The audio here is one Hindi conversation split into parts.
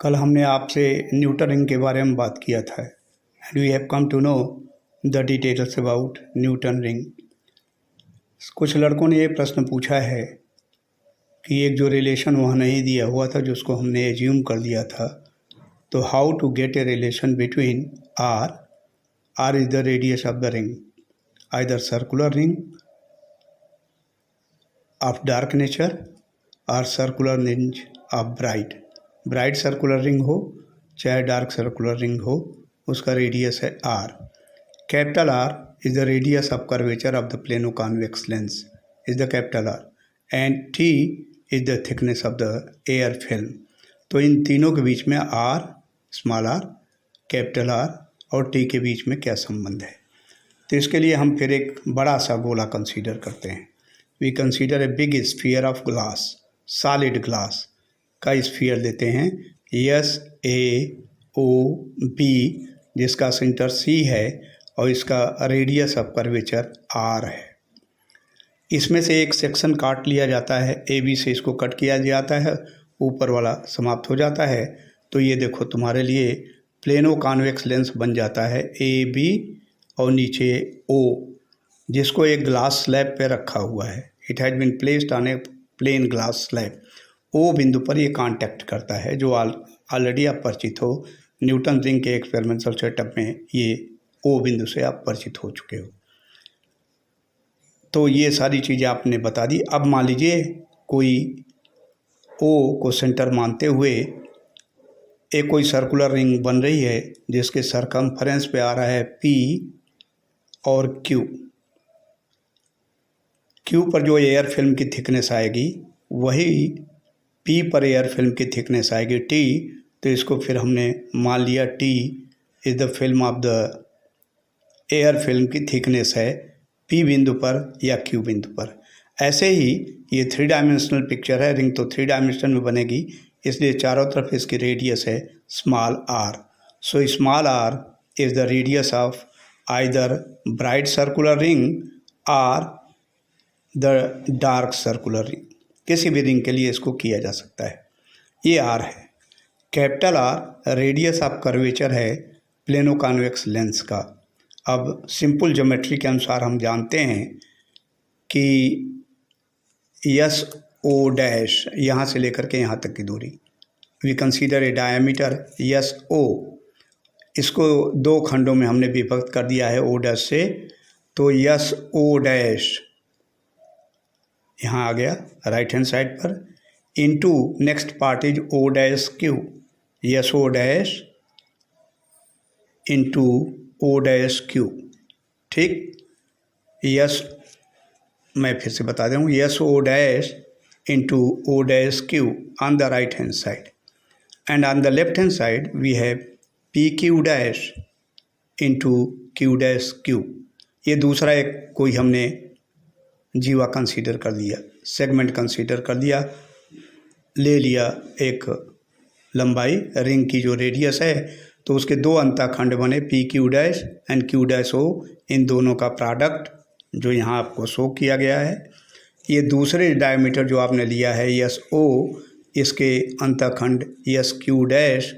कल हमने आपसे न्यूटन रिंग के बारे में बात किया था and we have come to know the details about Newton ring. कुछ लड़कों ने ये प्रश्न पूछा है कि एक जो रिलेशन वहाँ नहीं दिया हुआ था जिसको हमने एज्यूम कर दिया था, तो how to get a relation between R is the radius of the ring, either circular ring of dark nature or circular ring of bright circular ring हो चाहे डार्क सर्कुलर रिंग हो, उसका रेडियस है R. Capital R is the radius of curvature of the plano convex lens is the capital R and T is the thickness of the air film. तो इन तीनों के बीच में R, small R, capital R और टी के बीच में क्या संबंध है। तो इसके लिए हम फिर एक बड़ा सा गोला कंसीडर करते हैं। We consider a big sphere of glass, solid glass का स्फीयर लेते हैं एस ए ओ बी, जिसका सेंटर सी है और इसका रेडियस ऑफ कर्वेचर आर है। इसमें से एक सेक्शन काट लिया जाता है, ए बी से इसको कट किया जाता है, ऊपर वाला समाप्त हो जाता है। तो ये देखो तुम्हारे लिए प्लेनो कॉन्वेक्स लेंस बन जाता है ए बी और नीचे ओ, जिसको एक ग्लास स्लैब पे रखा हुआ है। It has been placed on a plane glass slab. O बिंदु पर ये कांटेक्ट करता है, जो ऑलरेडी आप परिचित हो न्यूटन रिंग के एक्सपेरिमेंटल सेटअप में, ये ओ बिंदु से आप परिचित हो चुके हो। तो ये सारी चीज़ें आपने बता दी। अब मान लीजिए कोई ओ को सेंटर मानते हुए एक कोई सर्कुलर रिंग बन रही है जिसके सरकमफेरेंस पे आ रहा है पी और क्यू पर जो एयर फिल्म की थिकनेस आएगी वही पी पर एयर फिल्म की थिकनेस आएगी टी। तो इसको फिर हमने मान लिया T is the film of the air film की थिकनेस है पी बिंदु पर या क्यू बिंदु पर। ऐसे ही ये 3 डायमेंशनल पिक्चर है, रिंग तो 3 डायमेंशन में बनेगी, इसलिए चारों तरफ इसकी रेडियस है small R. So small R is the radius of either bright circular ring और द डार्क सर्कुलर रिंग। किसी भी रिंग के लिए इसको किया जा सकता है। ये आर है। Capital R radius of curvature है प्लेनो कॉन्वेक्स लेंस का। अब सिंपल ज्योमेट्री के अनुसार हम जानते हैं कि एस ओ डैश यहाँ से लेकर के यहाँ तक की दूरी, we consider a diameter S O. इसको 2 खंडों में हमने विभक्त कर दिया है ओ डैश से। तो एस ओ डैश यहाँ आ गया राइट हैंड साइड पर, into next part is O dash Q, S O dash into O dash Q. ठीक, यस, मैं फिर से बता दूँ, S O dash into O dash Q on the right hand side and on the left hand side we have P Q dash into Q dash Q. ये दूसरा एक कोई हमने जीवा कंसीडर कर दिया, सेगमेंट कंसीडर कर दिया, ले लिया एक लंबाई रिंग की जो रेडियस है, तो उसके 2 अंतःखंड बने P Q dash and Q dash O. इन दोनों का प्रोडक्ट जो यहाँ आपको शो किया गया है, ये दूसरे डायमीटर जो आपने लिया है एस ओ, इसके अंतःखंड S Q dash,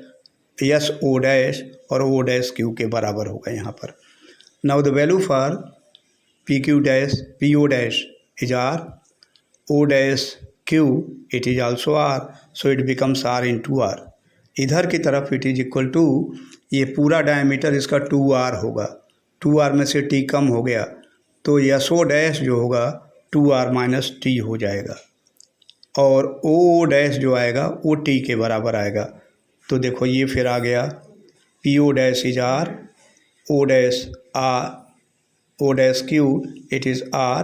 S O dash और ओ डैश क्यू के बराबर होगा यहाँ पर। Now the value for PQ dash PO dash is R, O dash Q it is also R, so it becomes R into R। इधर की तरफ it is equal to, ये पूरा डायमीटर इसका 2R होगा, 2R में से T कम हो गया तो SO डैश जो होगा 2R माइनस T हो जाएगा और O डैश जो आएगा वो T के बराबर आएगा। तो देखो ये फिर आ गया PO dash is R, O dash R, O dash Q it is R,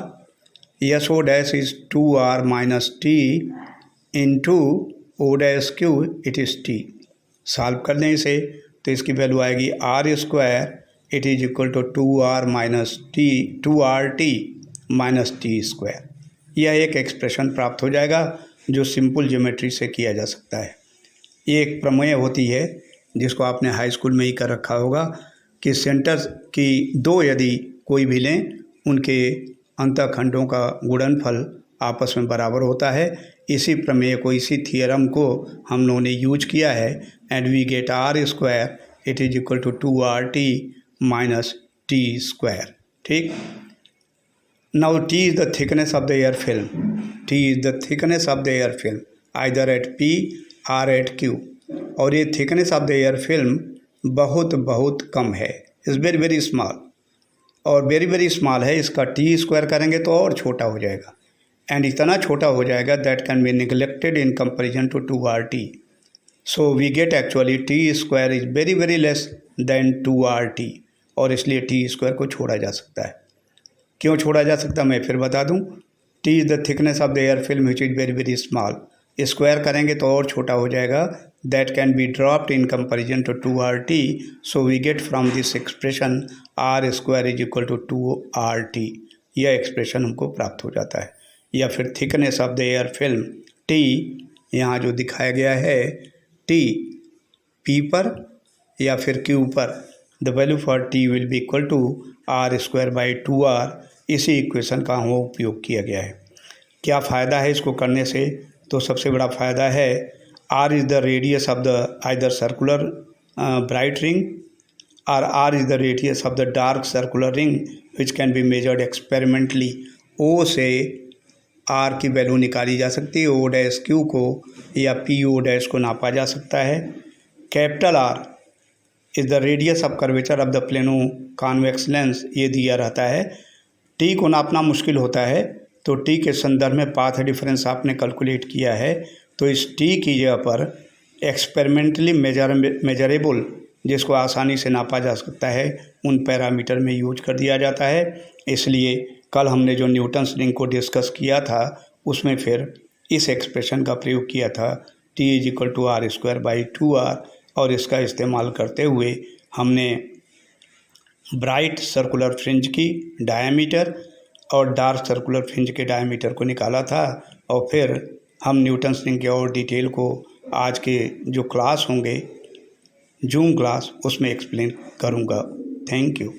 SO dash is 2R minus T into O dash Q it is T। Solve कर दें इसे तो इसकी वैल्यू आएगी R square it is equal to 2R minus T, 2RT minus T square. यह एक एक्सप्रेशन प्राप्त हो जाएगा जो सिंपल ज्योमेट्री से किया जा सकता है। ये एक प्रमेय होती है जिसको आपने हाई स्कूल में ही कर रखा होगा कि सेंटर की 2 यदि कोई भी लें, उनके अंतःखंडों का गुणनफल आपस में बराबर होता है। इसी प्रमेय को, इसी थियरम को हम लोगों ने यूज किया है and we get R square it is equal to 2RT minus T square. ठीक। Now T is the thickness of the air film. T is the thickness of the air film either at P or at Q। और ये thickness of the air film बहुत बहुत कम है, इज़ वेरी वेरी स्मॉल, और वेरी वेरी स्मॉल है। इसका टी स्क्वायर करेंगे तो और छोटा हो जाएगा एंड इतना छोटा हो जाएगा that can be neglected in comparison to 2RT। So we get actually T square is very very less than 2RT, और इसलिए टी स्क्वायर को छोड़ा जा सकता है। क्यों छोड़ा जा सकता है मैं फिर बता दूं। T is the thickness of the air film which is very very small. Square करेंगे तो और छोटा हो जाएगा, that can be dropped in comparison to 2RT। So we get from this expression R square is equal to 2RT। यह एक्सप्रेशन हमको प्राप्त हो जाता है। या फिर thickness of the air film T, यहाँ जो दिखाया गया है टी पी पर या फिर क्यू पर, the value for T will be equal to R square by 2R। इसी इक्वेशन का हम उपयोग किया गया है। क्या फ़ायदा है इसको करने से? तो सबसे बड़ा फ़ायदा है R is the radius of the either circular bright ring और R is the radius of the dark circular ring which can be measured experimentally. O से R की वैल्यू निकाली जा सकती है, O डैश Q को या PO डैश को नापा जा सकता है। Capital R is the radius of curvature of the plano convex lens, ये दिया रहता है। T को नापना मुश्किल होता है, तो T के संदर्भ में पाथ डिफरेंस आपने कैलकुलेट किया है, तो इस T की जगह पर एक्सपेरिमेंटली मेजरेबल, जिसको आसानी से नापा जा सकता है, उन पैरामीटर में यूज कर दिया जाता है। इसलिए कल हमने जो न्यूटन्स रिंग को डिस्कस किया था उसमें फिर इस एक्सप्रेशन का प्रयोग किया था, T is equal to R square by 2R, और इसका इस्तेमाल करते हुए हमने ब्राइट सर्कुलर फ्रिंज की डायमीटर और डार्क सर्कुलर फ्रिंज के डायमीटर को निकाला था। और फिर हम न्यूटन्स रिंग के और डिटेल को आज के जो क्लास होंगे जूम क्लास उसमें एक्सप्लेन करूँगा। Thank you.